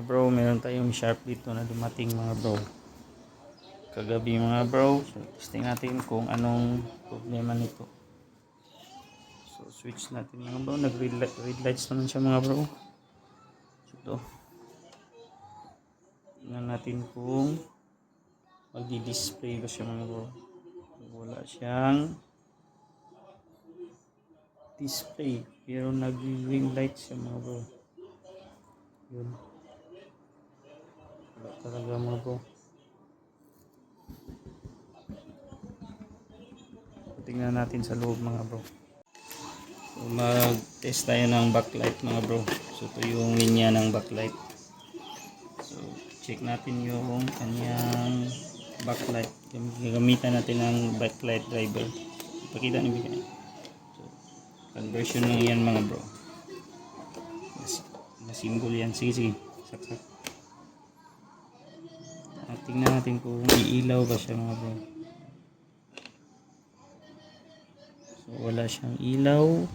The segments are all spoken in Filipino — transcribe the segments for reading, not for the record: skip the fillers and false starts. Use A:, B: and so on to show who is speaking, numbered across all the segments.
A: Mga bro, meron tayong sharp dito na dumating mga bro. Kagabi mga bro. So, testing natin kung anong problema nito. So, switch natin mga bro. Nag-red lights naman siya mga bro. So, ito. Tingnan natin kung magdi-display ba siya mga bro. Wala siyang display. Pero nag-ring light siya mga bro. Yun. Wala talaga mga bro. Tingnan natin sa loob mga bro. So, mag-test tayo ng backlight mga bro. So ito yung linya ng backlight. So check natin yung kanyang backlight. Gagamitan natin ng backlight driver. Pakita niyo ba? So conversion lang yan mga bro. Masimbol yan. Sige. Saksak. Tingnan natin kung iilaw ba siya mga bro. So wala siyang ilaw.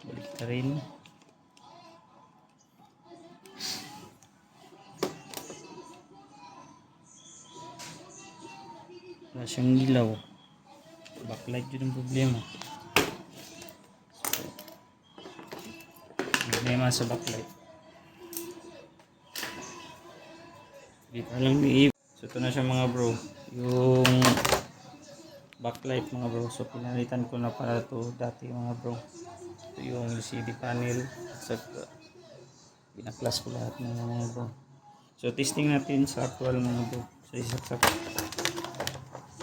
A: Balik na rin. Wala siyang ilaw. Backlight yun ang problema. So, problema sa backlight. Hindi pa lang ni. So ito na siya mga bro. Yung backlight mga bro. So pinalitan ko na para to dati mga bro. Ito yung LCD panel. So pinaklas ko lahat ng mga bro. So testing natin sa actual mga bro. So isaksak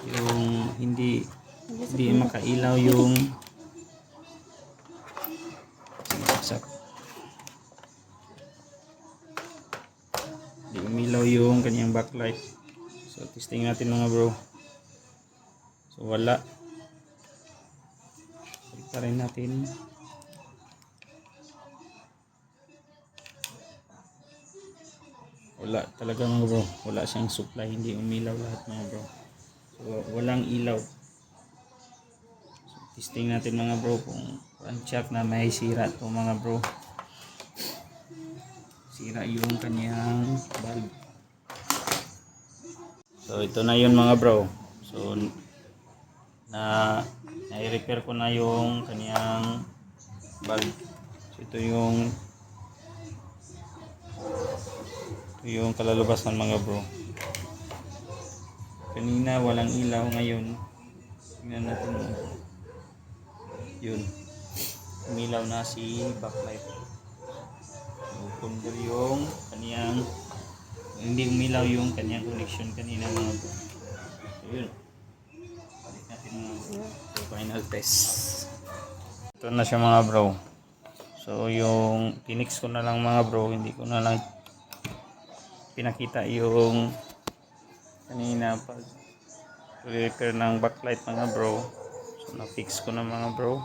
A: yung hindi makailaw yung isaksak. Hindi umilaw yung kanyang backlight. So testing natin mga bro. So wala. Ito rin natin. Wala talaga mga bro. Wala siyang supply. Hindi umilaw lahat mga bro. So walang ilaw. So testing natin mga bro kung check na may sira to mga bro. Sira yung kanyang bulb. So ito na yun mga bro. So na-repair ko na yung kanyang bulb. So ito yung kalalabasan mga bro. Kanina walang ilaw, ngayon tingnan natin mga bro. Yun, umilaw na si backlight. So kundi yung kaniyang hindi umilaw yung kanyang connection kanina mga bro. So yun, balik natin mga bro. So final test. Ito na siya mga bro. So yung pinix ko na lang mga bro, hindi ko na lang pinakita yung kanina pag repair ng backlight mga bro. So na-fix ko na mga bro.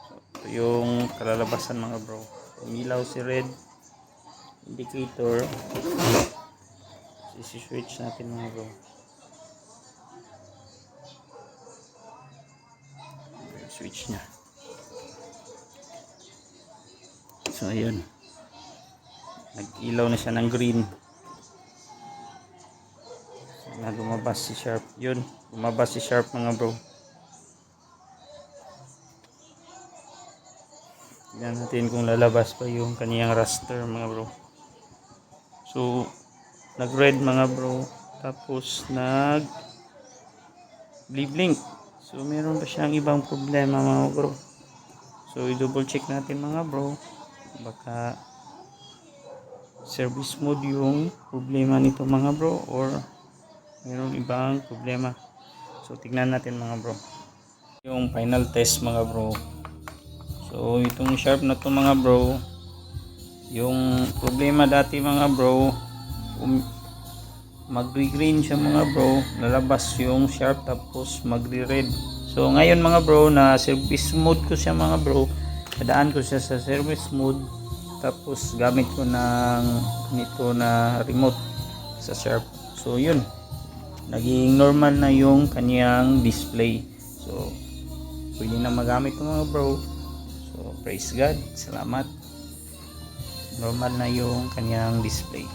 A: So ito yung kalalabasan mga bro. Umilaw si red indicator. Isi-switch natin mga bro. Switch nya. So ayun, nag-ilaw na siya ng green. Na lumabas si sharp. Yun, lumabas si sharp mga bro. Tignan natin kung lalabas pa yung kaniyang raster mga bro. So nag red mga bro, tapos nag blink. So meron pa siyang ibang problema mga bro. So i-double check natin mga bro. Baka service mode yung problema nito mga bro, or mayroong ibang problema. So tignan natin mga bro yung final test mga bro. So itong sharp na to mga bro, yung problema dati mga bro, magre-green siya mga bro, lalabas yung sharp tapos magre-red. So ngayon mga bro, na service mode ko siya mga bro, nadaan ko siya sa service mode, tapos gamit ko ng nito na remote sa sharp. So yun, naging normal na yung kanyang display. So pwede na magamit mga bro. So praise God, salamat. normal na yung kanyang display.